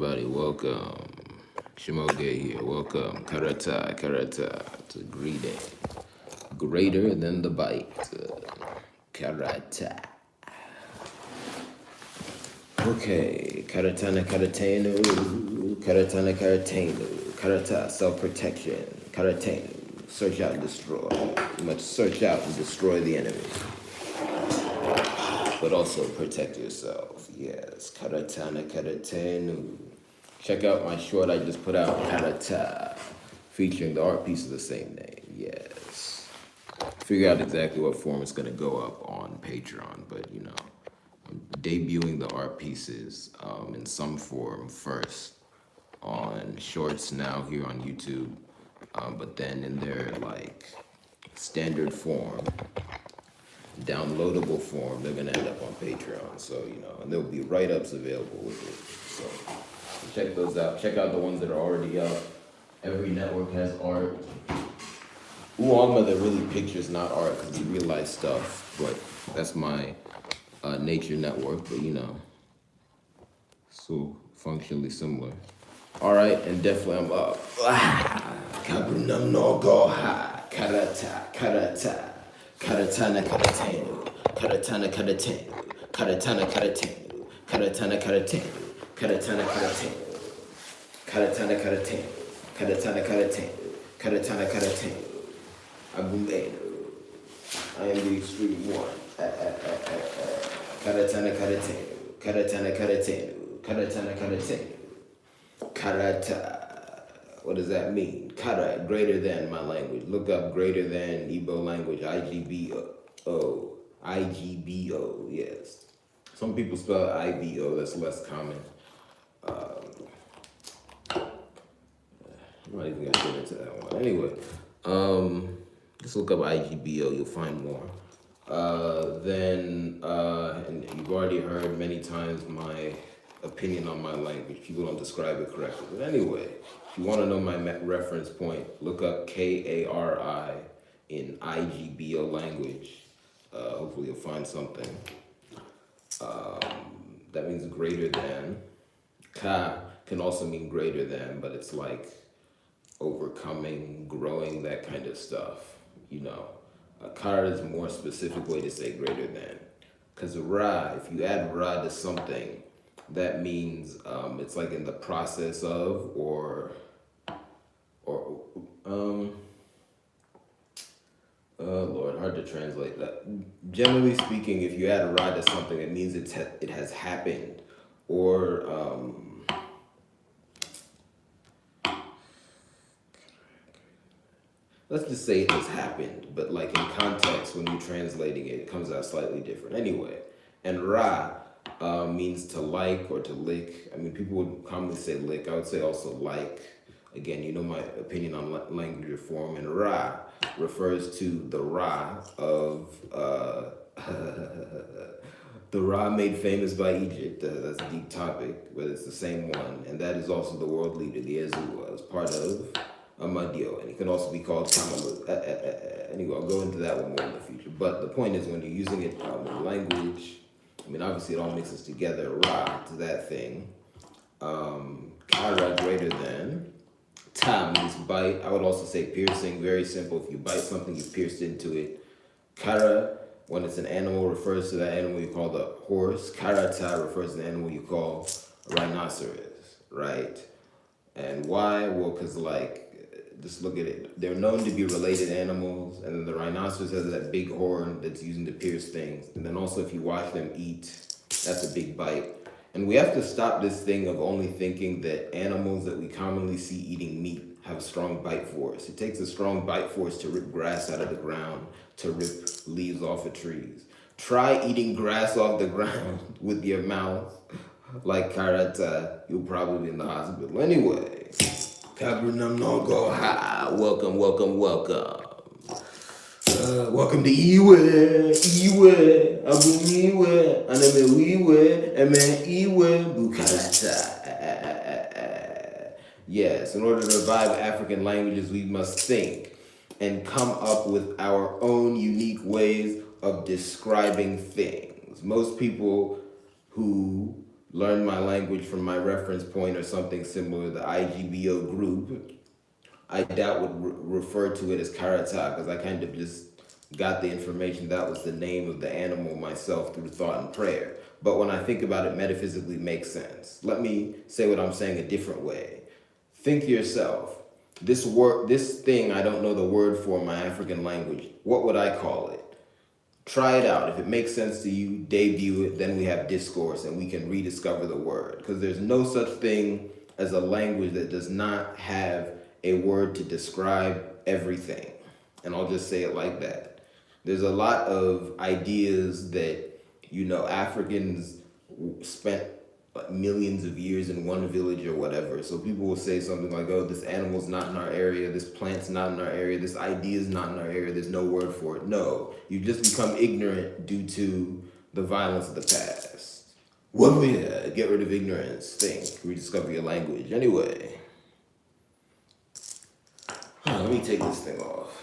everybody. Welcome. Shimoge here. Welcome. Karata to greeting. Greater than the bite. Karata. Okay. Karatana karatenu. Karatana karatenu. Karata, self-protection. Karatenu. Search out and destroy. You must search out and destroy the enemy, but also protect yourself. Yes, Karatana Karatenu. Check out my short I just put out, Karata, featuring the art piece of the same name. Yes. Figure out exactly what form it's gonna go up on Patreon, but I'm debuting the art pieces in some form first on shorts now here on YouTube, but then in their like standard form, downloadable form, they're gonna end up on Patreon. So, and there'll be write-ups available with it. So check those out. Check out the ones that are already up. Every network has art. Uama that really pictures not art because it's real life stuff, but that's my nature network, but so functionally similar. All right, and definitely I'm up. Kabunam no go ha, karata, karata. Karatana karatenu, karatana karatenu, karatana karatenu, karatana karatenu, karatana karatenu, karatana karatenu, karatana karatenu, karatana karatenu. Abumenu, I am the extreme one. Karatana karatenu, karatana karatenu, karatana karatenu, karata. What does that mean? Kara, greater than my language. Look up greater than Igbo language, IGBO. IGBO, yes. Some people spell it IBO, that's less common. I'm not even gonna get into that one. Anyway, just look up IGBO, you'll find more. And you've already heard many times my opinion on my language. People don't describe it correctly. But anyway, if you want to know my reference point, look up KARI in IGBO language. Hopefully you'll find something. That means greater than. Ka can also mean greater than, but it's like overcoming, growing, that kind of stuff. Kara is a more specific way to say greater than. Because ra, if you add ra to something, that means it's like in the process of, Lord, hard to translate that. Generally speaking, if you add a ra to something, it means it has happened, or let's just say it has happened, but like in context, when you're translating it, it comes out slightly different. Anyway, and ra means to like or to lick. I mean, people would commonly say lick. I would say also like. Again, you know my opinion on language reform. And ra refers to the ra of the ra made famous by Egypt. That's a deep topic, but it's the same one. And that is also the world leader, the Ezua, as part of Amadio. And he can also be called Kamalu. Anyway, I'll go into that one more in the future. But the point is, when you're using it in language, I mean, obviously it all mixes together. Ra to that thing. Kara greater than. Ta means bite. I would also say piercing. Very simple. If you bite something, you pierced into it. Kara, when it's an animal, refers to that animal you call the horse. Karata refers to the animal you call a rhinoceros, right? And why? Well, because just look at it. They're known to be related animals, and then the rhinoceros has that big horn that's used to pierce things. And then also, if you watch them eat, that's a big bite. And we have to stop this thing of only thinking that animals that we commonly see eating meat have a strong bite force. It takes a strong bite force to rip grass out of the ground, to rip leaves off of trees. Try eating grass off the ground with your mouth like Karata. You'll probably be in the hospital. Anyway, Kabunam no go ha. Welcome, welcome, welcome. Welcome to Iwe, Abuniwe, Anemewiwe, Eme Bukarata. Yes, in order to revive African languages, we must think and come up with our own unique ways of describing things. Most people who learned my language from my reference point or something similar, the IGBO group, I doubt would refer to it as Karata because I kind of just got the information that was the name of the animal myself through thought and prayer. But when I think about it, metaphysically makes sense. Let me say what I'm saying a different way. Think to yourself, this word, this thing I don't know the word for in my African language. What would I call it? Try it out. If it makes sense to you, debut it. Then we have discourse and we can rediscover the word. Because there's no such thing as a language that does not have a word to describe everything. And I'll just say it like that. There's a lot of ideas that, Africans spent millions of years in one village or whatever. So people will say something like, oh, this animal's not in our area, this plant's not in our area, this idea's not in our area, there's no word for it. No, you just become ignorant due to the violence of the past. Well, yeah, get rid of ignorance, think, rediscover your language. Anyway, let me take this thing off.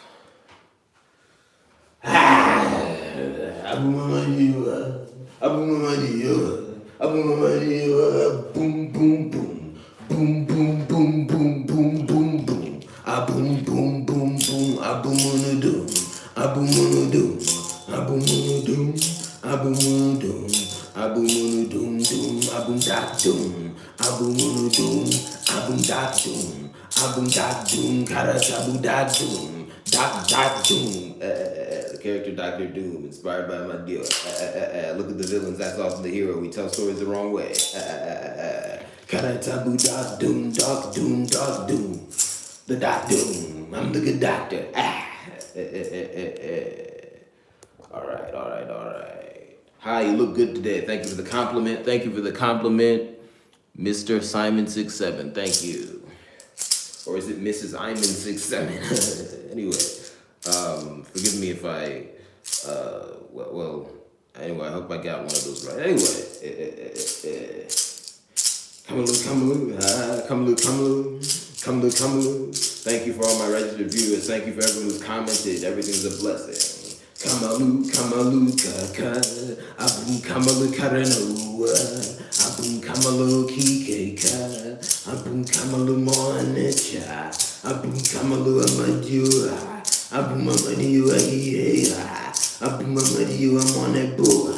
Boom, boom, boom. Boom, boom, boom, boom, boom, boom, boom. Boom, boom, boom, boom. Boom, on a doom. Boom, on a doom. Boom, on a doom. Boom, on a doom. Boom, on a doom, doom. Boom, dot, doom. Boom, on a doom. Boom, dot, doom. Boom, dot, doom. Karata, boom, dot, doom. Dot, doom. The character Doctor Doom, inspired by my deal. Look at the villains, that's often the hero. We tell stories the wrong way. Karata, boom, dot, doom, dog, doom, dog, doom. The dot, doom. I'm the good doctor. All right. Hi, you look good today. Thank you for the compliment. Mr. Simon67. Thank you. Or is it Mrs. Iman67? Anyway, forgive me if I, anyway, I hope I got one of those right. Anyway, come. Thank you for all my registered viewers. Thank you for everyone who's commented. Everything's a blessing. Kamalu, kaka. Abum kamalu karano. Abum kamalu kikeka. Abum kamalu moanecha. Abum kamalu amadua. Abum amadiu ahiea. Abum amadiu amonebua.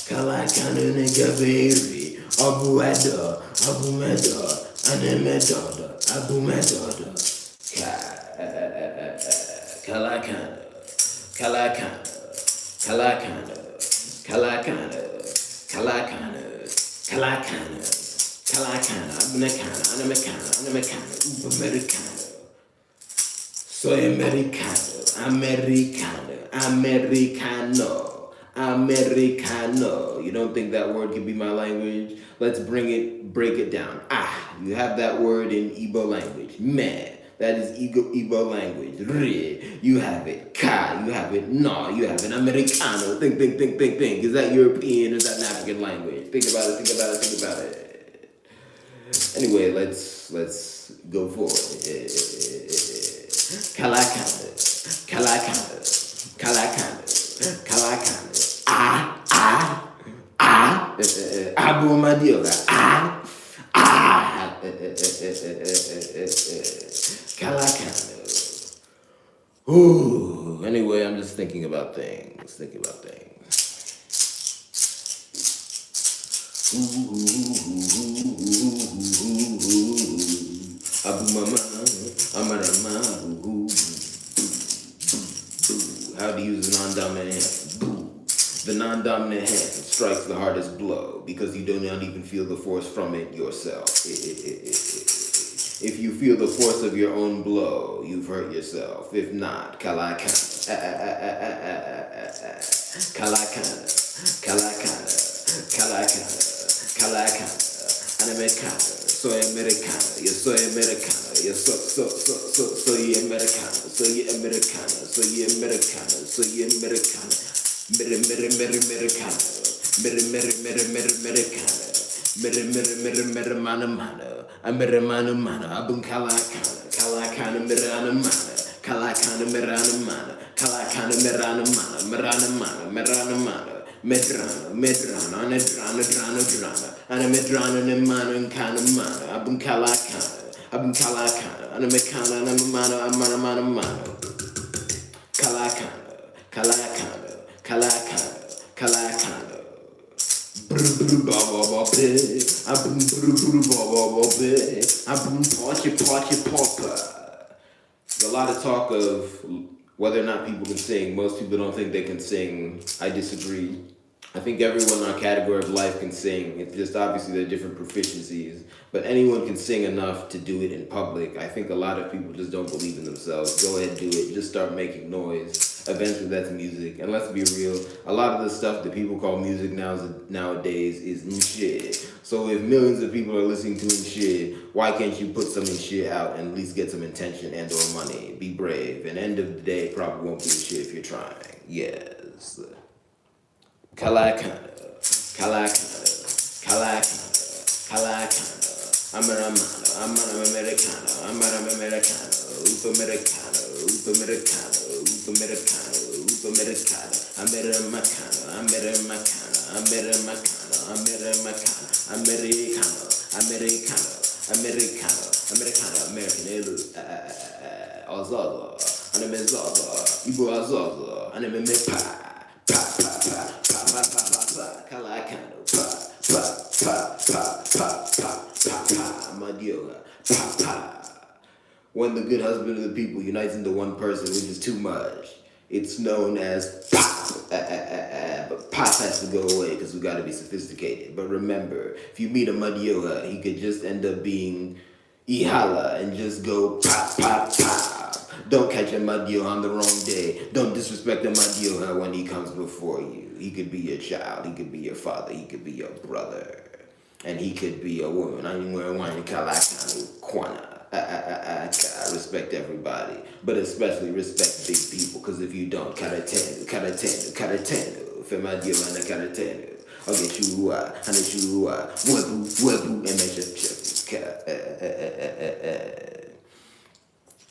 Kalakanu negaveri. Abuada. Anemedoda. Abumedoda. Kalakana, Americano, soy Americano. You don't think that word can be my language? Let's break it down. You have that word in Igbo language. Man. That is Igbo language. Re, you have it. Ka, you have it. No, you have it. Americano. Think. Is that European or is that an African language? Think about it. Anyway, let's go forward. Kalakana. Abu Madioga. Kalakana. Ooh. Anyway, I'm just thinking about things. Abu mama, amarama. How to use the non-dominant hand. The non-dominant hand strikes the hardest blow because you do not even feel the force from it yourself. If you feel the force of your own blow, you've hurt yourself. If not, kalakana. Americana. Soy americana. Yo soy americana. Yo soy americana. Soy americana. Americana. Abun kalakana, mirana mana. Medrano, medrano, anedrano, drano, drano. Ane medrano, ne mano, in kana, mano. Abun kalakana, abun kalakana. Ane mekana, ane mano, amano, mano, mano. Kalakana, kalakana, kalakana, kalakana. Brr brr ba ba ba be. Abun brr brr ba ba ba be. Abun party party popper. There's a lot of talk of whether or not people can sing. Most people don't think they can sing. I disagree. I think everyone in our category of life can sing. It's just obviously there are different proficiencies, but anyone can sing enough to do it in public. I think a lot of people just don't believe in themselves. Go ahead, do it. Just start making noise. Eventually, that's music. And let's be real, a lot of the stuff that people call music nowadays is shit. So if millions of people are listening to shit, why can't you put some shit out and at least get some attention and or money? Be brave. And end of the day, it probably won't be shit if you're trying. Yes. Kalakana, Kalakana, Kalakana, Kalakana. I'm an Americano, Upa Americano, Upa Americano, Upa Americano, Upa Americano. American, Azaza, Anime Zaza, Ibu Azaza, Anime Pa, Pa, Pa, Pa, Pa, Pa, Pa, Pa, Pa, Kalakano, Pa, Pa, Pa, Pa, Pa, Pa, Pa, Pa, Madioga, Pa, Pa. When the good husband of the people unites into one person, which is too much, it's known as pop. But pop has to go away because we got to be sophisticated. But remember, if you meet a Madioga, he could just end up being Ihala and just go pop, pop, pop. Don't catch a Madio on the wrong day. Don't disrespect a Madio when he comes before you. He could be your child, he could be your father, he could be your brother. And he could be a woman. I mean, we're one Kalakanu Kwana. I respect everybody, but especially respect big people. Because if you don't, karatenu, karatenu, karatenu. Femadio and the karatenu. I'll get you, I let you, webu, webu, and then just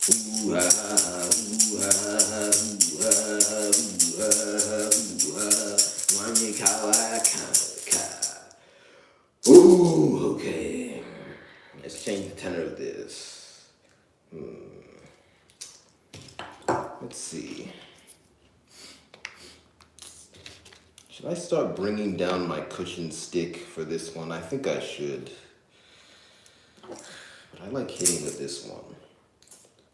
ooh ha ha, ooh ha ha, ooh ha ha, ooh ha ha, ooh ha. Wanye Kalakanu. Ooh, okay. Let's change the tenor of this. Let's see. Should I start bringing down my cushion stick for this one? I think I should. But I like hitting with this one.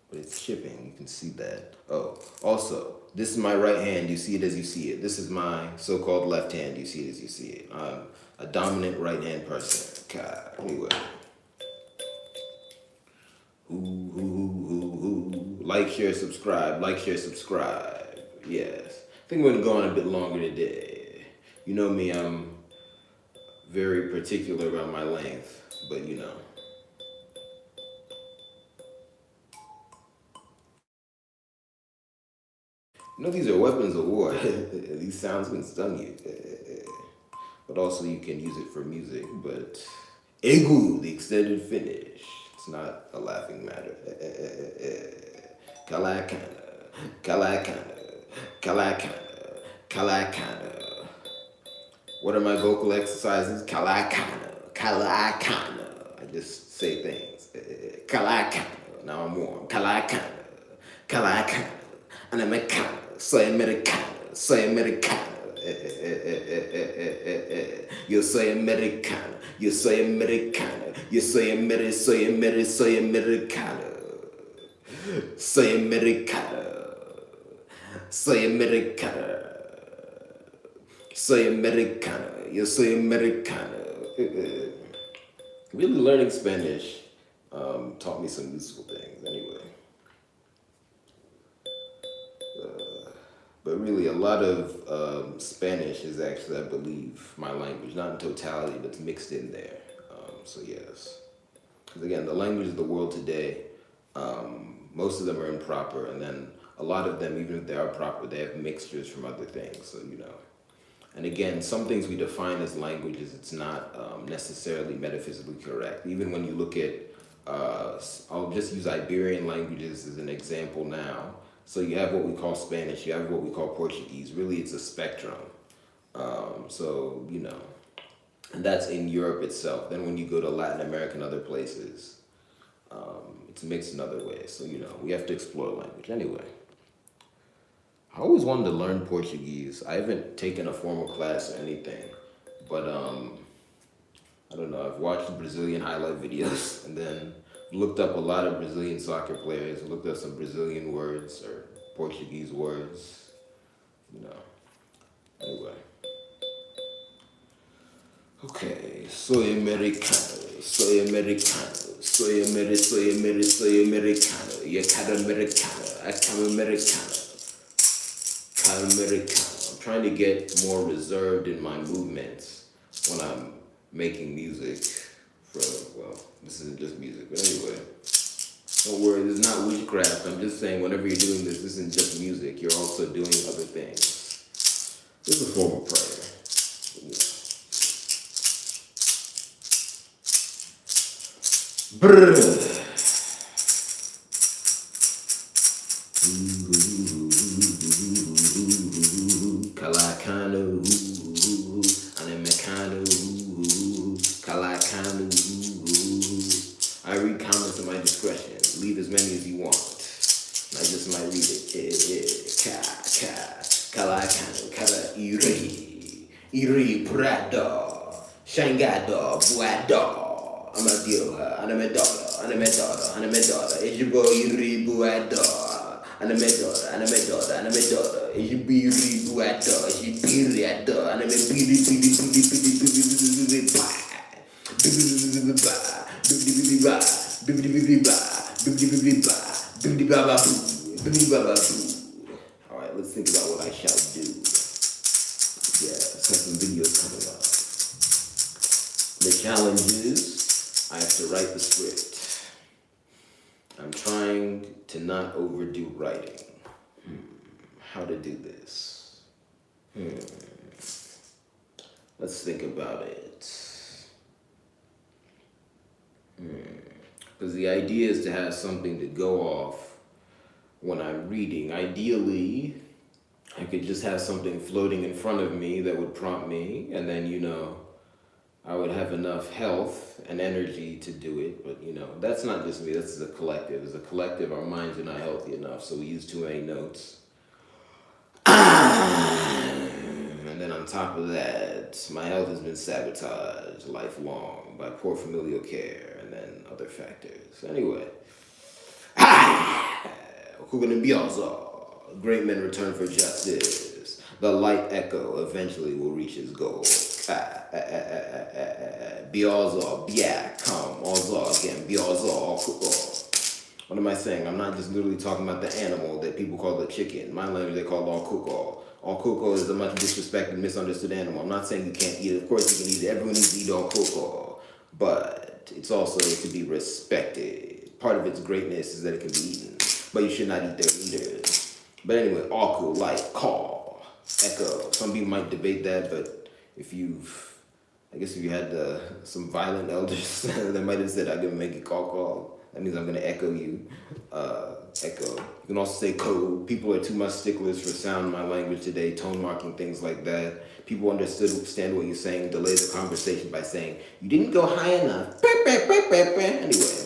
But it's chipping, you can see that. Oh, also, this is my right hand, you see it as you see it. This is my so-called left hand, you see it as you see it. I'm a dominant right hand person. God, anyway. Ooh. Like, share, subscribe. Like, share, subscribe. Yes. I think we're going to go on a bit longer today. You know me, I'm very particular about my length, but you know. You know, these are weapons of war. These sounds can stun you. But also you can use it for music. But Egu, the extended finish. It's not a laughing matter. Kalakana, Kalakana, Kalakana, Kalakana. What are my vocal exercises? Kalakana, Kalakana. I just say things. Kalakana. Now I'm warm. Kalakana, Kalakana. And Americana. Soy Americana. Soy Americana. Yo soy americano, yo soy americano, yo soy soy americano, soy americano, soy americano, soy americano, yo soy americano. Really learning Spanish taught me some useful things anyway. But really, a lot of Spanish is actually, I believe, my language. Not in totality, but it's mixed in there. So yes. Because again, the language of the world today, most of them are improper. And then a lot of them, even if they are proper, they have mixtures from other things. So, you know. And again, some things we define as languages, it's not necessarily metaphysically correct. Even when you look at, I'll just use Iberian languages as an example now. So you have what we call Spanish, you have what we call Portuguese. Really, it's a spectrum. So, and that's in Europe itself. Then when you go to Latin America and other places, it's mixed in other ways. So, we have to explore language. Anyway, I always wanted to learn Portuguese. I haven't taken a formal class or anything, but I don't know. I've watched Brazilian highlight videos and then looked up a lot of Brazilian soccer players, looked up some Brazilian words or Portuguese words, you know. Anyway. Okay, soy americano, soy americano, soy americano, yo cara americano, I come americano, cara americano. I'm trying to get more reserved in my movements when I'm making music this isn't just music, but anyway. Don't worry, this is not witchcraft. I'm just saying whenever you're doing this isn't just music, you're also doing other things. This is a form of prayer. Brrr. Kalakano, Anemekano, Kalakano. I read comments at my discretion. Leave as many as you want. And I just might read it. Kalakano, Kala Iri Prado, Shangado, Buado. I'm a deal, and I'm a daughter. It's your boy Iri Buado. And I'm a daughter. It's your Iri Buado. It's your Piriado. And I'm a Alright, let's think about what I shall do. Yeah, let's have some videos coming up. The challenge is I have to write the script. I'm trying to not overdo writing. How to do this? Let's think about it. Because the idea is to have something to go off when I'm reading. Ideally, I could just have something floating in front of me that would prompt me, and then, I would have enough health and energy to do it. But, that's not just me, that's a collective. As a collective, our minds are not healthy enough, so we use too many notes. And then on top of that, my health has been sabotaged lifelong by poor familial care and then other factors. Anyway. Great men return for justice. The light echo eventually will reach its goal. Biazo, come, again, Biazo, What am I saying? I'm not just literally talking about the animal that people call the chicken. My language, they call all kuko. All kuko is a much disrespected, misunderstood animal. I'm not saying you can't eat it. Of course you can eat it. Everyone needs to eat all kuko. But it's also to be respected. Part of its greatness is that it can be eaten. But you should not eat their leaders. But anyway, aku, like, call, echo. Some people might debate that, but if you had some violent elders that might have said, I'm going to make it call, that means I'm going to echo you. Echo. You can also say code. People are too much sticklers for sound in my language today, tone marking, things like that. People understand what you're saying, delay the conversation by saying, you didn't go high enough. Anyway,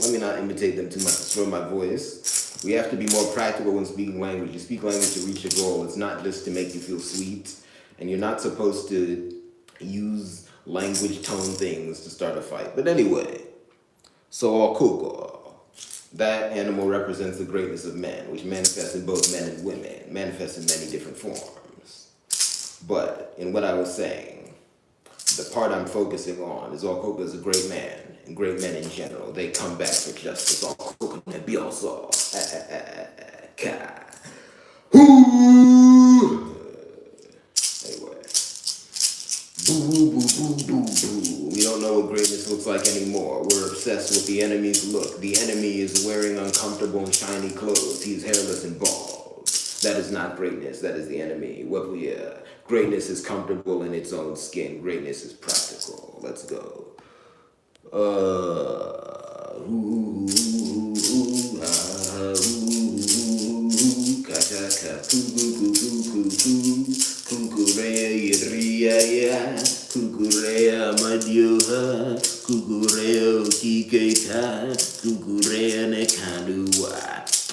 let me not imitate them too much to slow my voice. We have to be more practical when speaking language. You speak language to reach your goal. It's not just to make you feel sweet. And you're not supposed to use language tone things to start a fight. But anyway, so Kuko. That animal represents the greatness of men, which manifests in both men and women, manifests in many different forms. But in what I was saying, the part I'm focusing on is Okuka is a great man, and great men in general. They come back for justice. Okuka can be also. Anyway. Boo. We don't know what greatness looks like anymore. We're obsessed with the enemy's look. The enemy is wearing uncomfortable and shiny clothes. He's hairless and bald. That is not greatness. That is the enemy. Greatness is comfortable in its own skin. Greatness is practical. Let's go.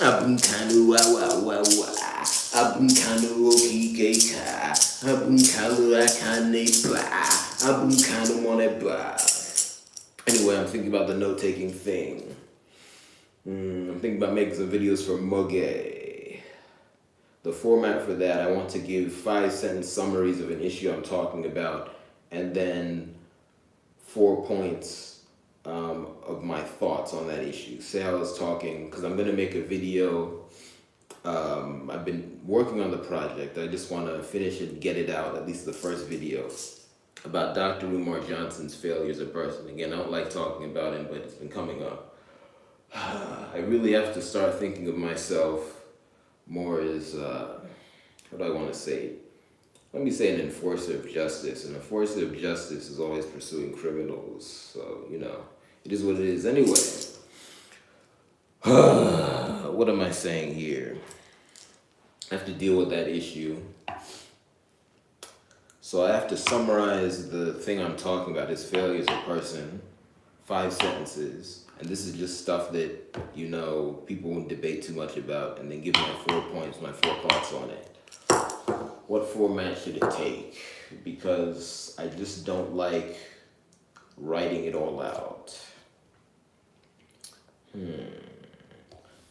Abunkanu wa wa wa wa. Abunkanu okikeka. Abunkanu akane ba. Abunkanu mone ba. Anyway, I'm thinking about the note-taking thing. I'm thinking about making some videos for Moge. The format for that, I want to give 5-sentence summaries of an issue I'm talking about, and then 4 points of my thoughts on that issue. Say I was talking, because I'm going to make a video. I've been working on the project. I just want to finish it, get it out, at least the first video, about Dr. Umar Johnson's failure as a person. Again, I don't like talking about him, but it's been coming up. I really have to start thinking of myself more as, what do I want to say? Let me say an enforcer of justice. An enforcer of justice is always pursuing criminals. So, it is what it is. Anyway, what am I saying here? I have to deal with that issue. So I have to summarize the thing I'm talking about, his failure as a person, 5 sentences. And this is just stuff that, people won't debate too much about, and then give my 4 points, my 4 thoughts on it. What format should it take? Because I just don't like writing it all out.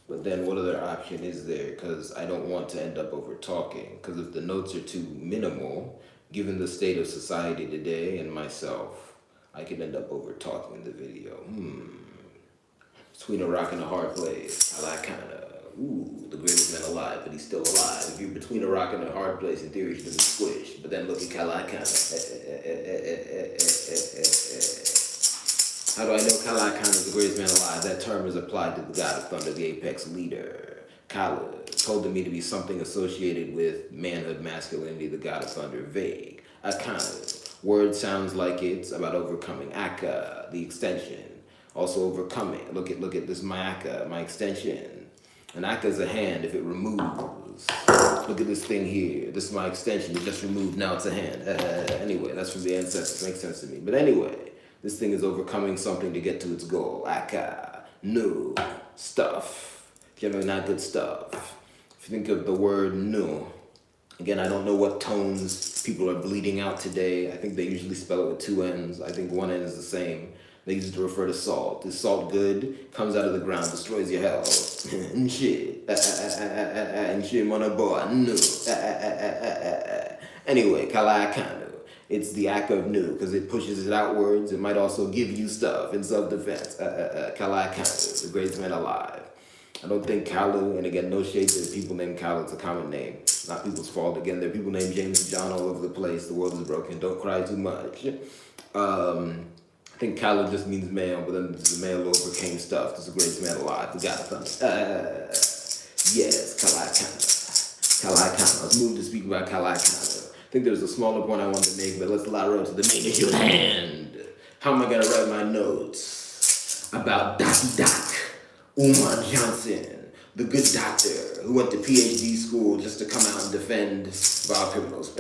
But then what other option is there? Because I don't want to end up over talking. Because if the notes are too minimal, given the state of society today and myself, I could end up over talking in the video. Between a rock and a hard place. I like the greatest man alive, but he's still alive. If you're between a rock and a hard place, in theory, he doesn't squish. But then look at Kalakana. How do I know Kalakana is the greatest man alive? That term is applied to the god of thunder, the apex leader. Kala, told to me to be something associated with manhood, masculinity, the god of thunder, vague. Akana, word sounds like it's about overcoming. Aka, the extension. Also overcoming. Look at this, my Aka, my extension. An Aka is a hand if it removes. Look at this thing here. This is my extension. It just removed, now it's a hand. Anyway, that's from the ancestors. Makes sense to me. But anyway, this thing is overcoming something to get to its goal. Aka, no, stuff. Generally not good stuff. If you think of the word no, again, I don't know what tones people are bleeding out today. I think they usually spell it with 2 N's. I think 1 N is the same. They use it to refer to salt. Is salt good? Comes out of the ground, destroys your health. And shit. And shit, monoboa. No. Anyway, kalakanu. It's the act of nu, because it pushes it outwards. It might also give you stuff in self-defense. Kalakanu, the greatest man alive. I don't think Kalu, and again, no shade to the people named Kalu, it's a common name. Not people's fault. Again, there are people named James and John all over the place. The world is broken. Don't cry too much. I think Kalu just means male, but then the male overcame stuff. This is the greatest man alive. We got it, thunder. Yes, Kalakana. Kalakana. Let's move to speak about Kalakana. I think there's a smaller point I wanted to make, but let's road to the main issue at hand. How am I gonna write my notes about Doc Umar Johnson, the good doctor who went to PhD school just to come out and defend vile criminals?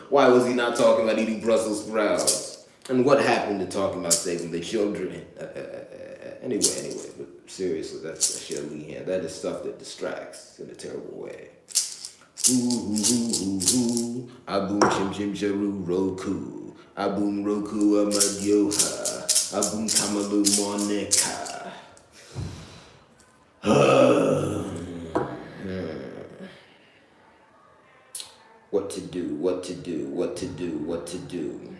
Why was he not talking about eating Brussels sprouts? And what happened to talking about saving the children? Anyway, but seriously, that's Shirley hand. That is stuff that distracts in a terrible way. Ooh, Abum chim chim charu roku. Abum roku amadyoha. Abum kamalu monica. What to do.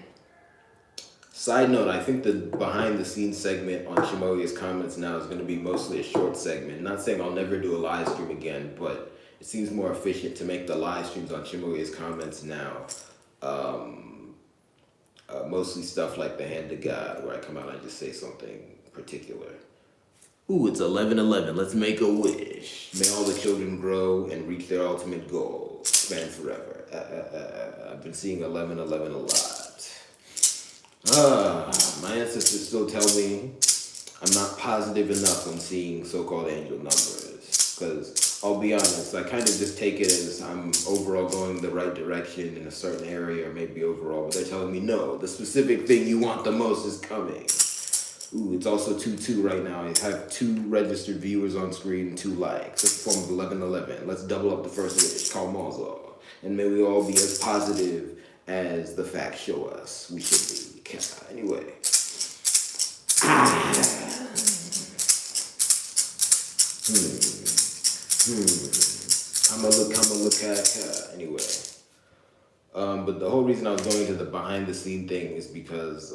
Side note, I think the behind the scenes segment on Shimoge's comments now is going to be mostly a short segment. Not saying I'll never do a live stream again, but it seems more efficient to make the live streams on Shimoge's comments now. Mostly stuff like the hand of God, where I come out and I just say something particular. Ooh, it's 11/11. Let's make a wish. May all the children grow and reach their ultimate goal. Span forever. I've been seeing 11/11 a lot. My ancestors still tell me I'm not positive enough on seeing so-called angel numbers, because I'll be honest, I kind of just take it as I'm overall going the right direction in a certain area, or maybe overall, but they're telling me no, the specific thing you want the most is coming. Ooh, it's also 2-2 right now. I have 2 registered viewers on screen and 2 likes. That's a form of 11-11. Let's double up the first wish. Call Mazel. And may we all be as positive as the facts show us we should be. Anyway. I'ma look at anyway. But the whole reason I was going to the behind the scene thing is because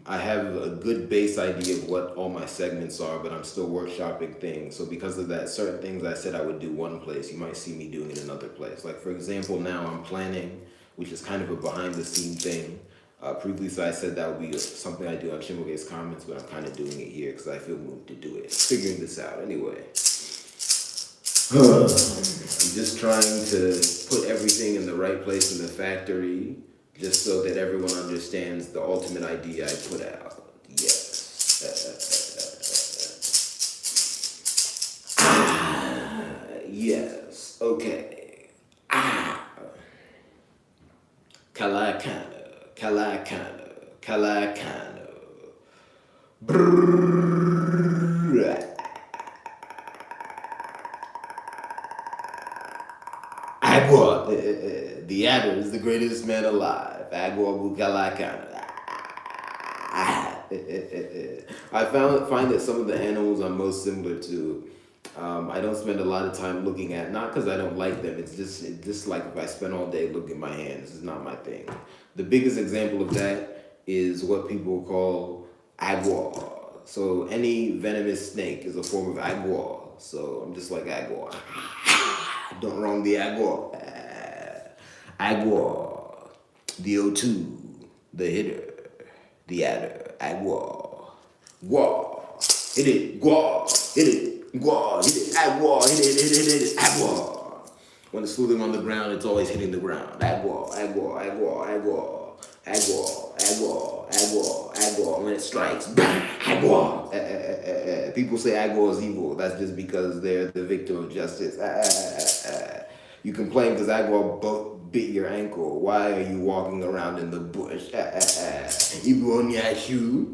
I have a good base idea of what all my segments are, but I'm still workshopping things. So because of that, certain things I said I would do one place, you might see me doing it another place. Like for example, now I'm planning, which is kind of a behind the scene thing. Previously I said that would be something I do on Shimoge's comments, but I'm kind of doing it here because I feel moved to do it. Figuring this out anyway. I'm just trying to put everything in the right place in the factory, just so that everyone understands the ultimate idea I put out. Yes. Yes. Okay. Kalakana. Brrrr. Agua, the adder is the greatest man alive. Agua bukalakana. I find that some of the animals I'm most similar to, I don't spend a lot of time looking at. Not because I don't like them. It's just like if I spend all day looking at my hands, it's not my thing. The biggest example of that is what people call agua. So any venomous snake is a form of agua. So I'm just like agua. Don't wrong the agua. Agua. The O2. The hitter. The adder. Agua. Gua. Hit it. Gua. Hit it. Gua. Hit it. Agua. Hit it. Hit it. Hit it. Agua. When it's fooling on the ground, it's always hitting the ground. Agua. Agua. Agua. Agua. Agua. Agua. Agua. Agua. When it strikes, bang. Agua. People say Agua is evil. That's just because they're the victim of justice. You complain because Agua bit your ankle. Why are you walking around in the bush? Ibu on your shoe.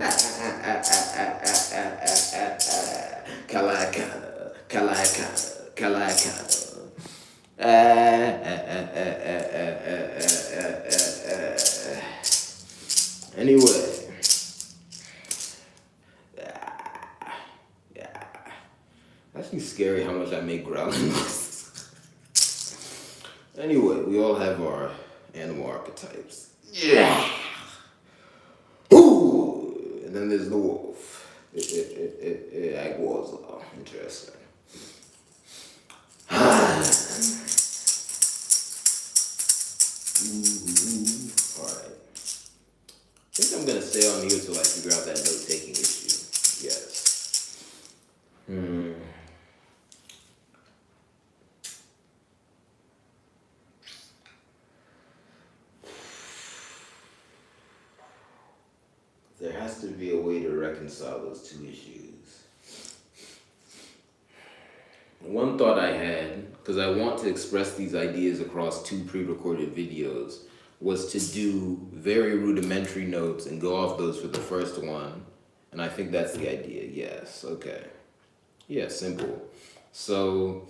Kalakana. Kalakana. Kalakana. Anyway. Actually scary how much I make growling noises. Anyway, we all have our animal archetypes. Yeah. Ooh. And then there's the wolf. Agwa's interesting. Alright. I think I'm gonna stay on here till I figure out that note-taking issue. Yes. There has to be a way to reconcile those two issues. One thought I had, because I want to express these ideas across 2 pre-recorded videos, was to do very rudimentary notes and go off those for the first one. And I think that's the idea, yes, okay. Yeah, simple. So,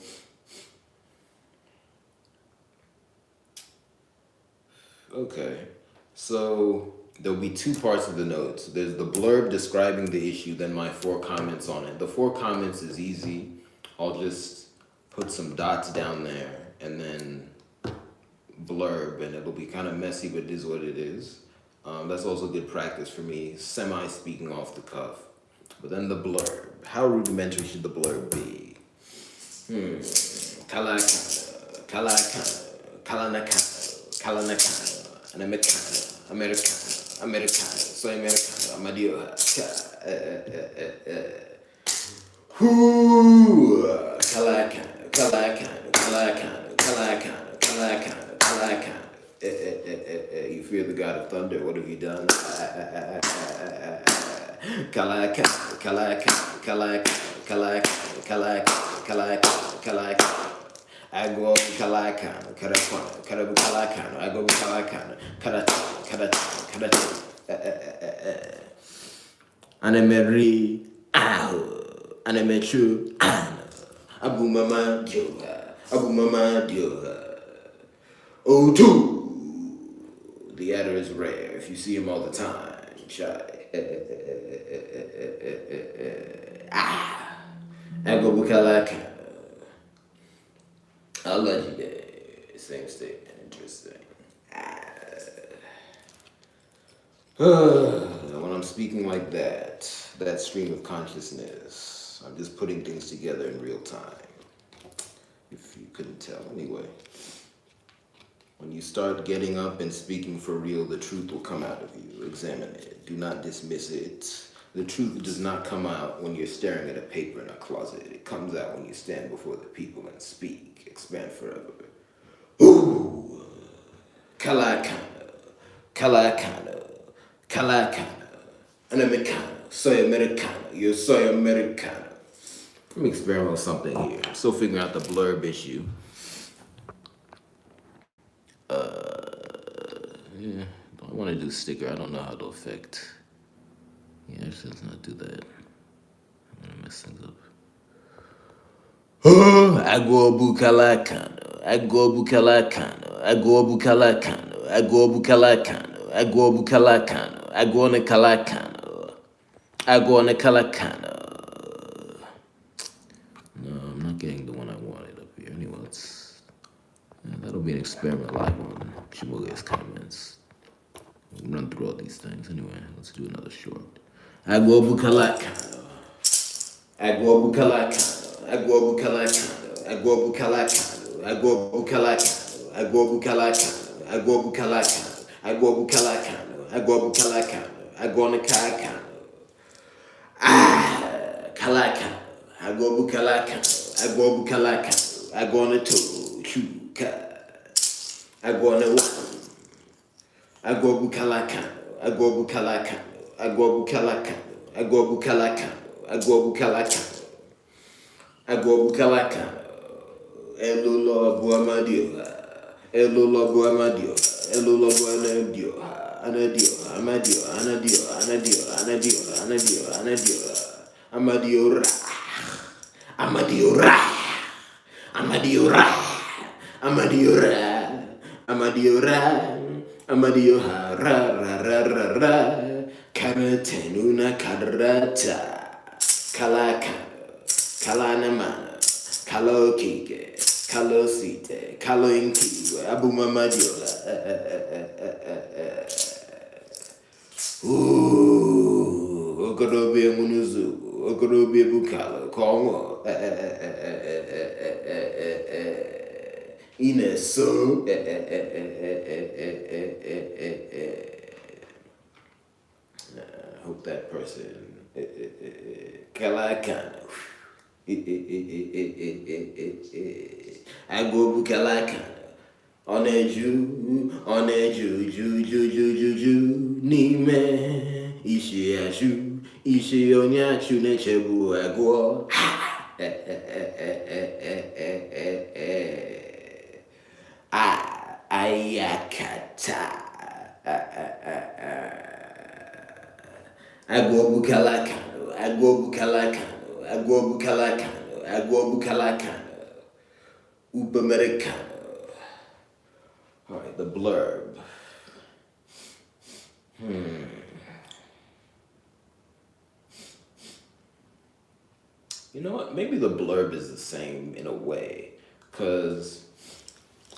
okay. So, there'll be 2 parts of the notes. There's the blurb describing the issue, then my 4 comments on it. The 4 comments is easy. I'll just put some dots down there and then blurb, and it'll be kind of messy, but it is what it is. That's also good practice for me, semi-speaking off the cuff. But then the blurb. How rudimentary should the blurb be? Kalakana, kalakana, kalanakana, kalanakana, and Americana, soy Americana, Amadio. Kalakana, kalakana, kalakana, kalakana, kalakana, kalakana. You fear the god of thunder, what have you done? Kalaka, kalaka, kalaka, kalaka, kalaka, kalaka, kalaka. I go kalakano, karakano, karabu kalakano, I go kalakano, karata, karata, karata. Anemeri, aho, anemechu, ano, abu mama dioha, abu mama dioha. Oh, two. The adder is rare. If you see him all the time, shy. Ah. Ego bukalaka. I'll let you get same statement. Interesting. When I'm speaking like that stream of consciousness, I'm just putting things together in real time. If you couldn't tell, anyway. When you start getting up and speaking for real, the truth will come out of you. Examine it. Do not dismiss it. The truth does not come out when you're staring at a paper in a closet. It comes out when you stand before the people and speak. Expand forever. Ooh. Kalakana. Kalakana. Kalakana. An Americano. Soy Americano. You're soy Americano. Let me experiment with something here. I'm still figuring out the blurb issue. Yeah, I want to do sticker. I don't know how to affect. Yeah, let's not do that. I'm gonna mess things up. Agobu kalakano, agobu kalakano, agobu kalakano, agobu kalakano, agobu kalakano, agona kalakano, agona kalakano. No, I'm not getting the one I wanted up here. Anyway, that'll be an experiment live on Shimuge's comments. We'll run through all these things. Anyway, let's do another short. Agobu kalakano, agobu kalakano, agobu kalakano, agobu kalakano, agobu kalakano, agobu kalakano, agobu kalakano, agobu kalakano, agobu kalakano, agona kalakano. Kalakano, agobu kalakano, agobu kalakano, agona to chuka, agona one. Agobu kalakano, agobu kalakano, agobu kalakano, agobu kalakano, agobu kalakano, agobu kalakano. Elula buamadio, elula buamadio, elula buamadio, anadio, amadio, anadio, anadio, anadio, anadio, anadio, amadio ra, amadio ra, amadio ra, amadio ra, amadio ra. Amadio ha ra ra ra ra ra. Karatenuna karata. Kalakano. Kalanamana. Kalokike. Kalosite. Kaloinki. Abumamadiola. Ooh. Okorobe munuzu. Okorobe bukalo. Kongo. Ineso. I hope that person. Kalakano. Agobu kalakano. Ju, Nime. Ishi ashu. Ishi onyachu nechebu agwo. Ayakata. Agobu kalakano, agobu kalakano, agobu kalakano, agobu kalakano, upamericano. All right, the blurb. You know what? Maybe the blurb is the same in a way, because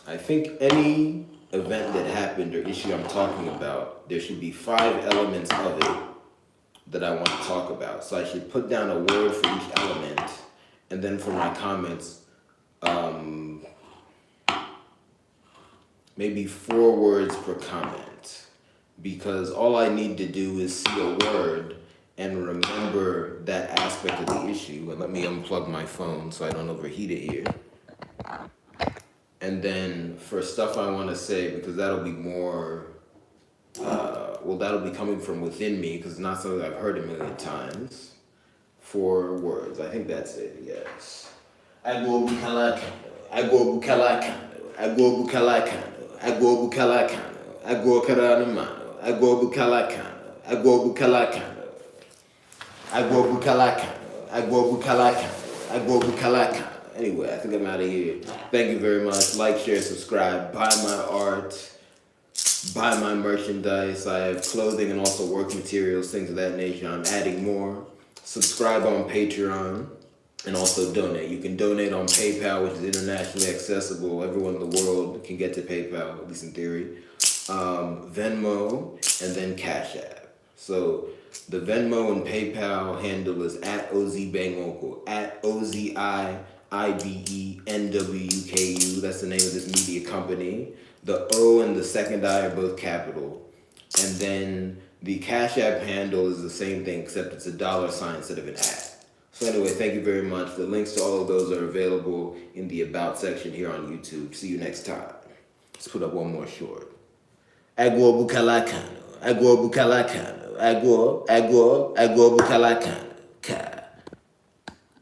I think any event that happened or issue I'm talking about, there should be 5 elements of it that I want to talk about. So I should put down a word for each element, and then for my comments, maybe 4 words per comment. Because all I need to do is see a word and remember that aspect of the issue. And let me unplug my phone so I don't overheat it here. And then for stuff I want to say, because that'll be more well, that'll be coming from within me because it's not something I've heard a million times. 4 words. I think that's it. Yes. Agua bukalakano. Agua bukalakano. Agua bukalakano. Agua bukalakano. Agua karanamano. Agua bukalakano. Agua bukalakano. Agua bukalakano. Agua bukalakano. Agua bukalakano. Anyway, I think I'm out of here. Thank you very much. Like, share, subscribe. Buy my art. Buy my merchandise. I have clothing and also work materials, things of that nature. I'm adding more. Subscribe on Patreon and also donate. You can donate on PayPal, which is internationally accessible. Everyone in the world can get to PayPal, at least in theory. Venmo, and then Cash App. So the Venmo and PayPal handle is at OZBangWuku, at OZIIBENWUKU. That's the name of this media company. The O and the second I are both capital. And then the Cash App handle is the same thing, except it's a $ instead of an at. So anyway, thank you very much. The links to all of those are available in the About section here on YouTube. See you next time. Let's put up one more short. Agua bukalakano. Agua bukalakano. Agua bukalakano.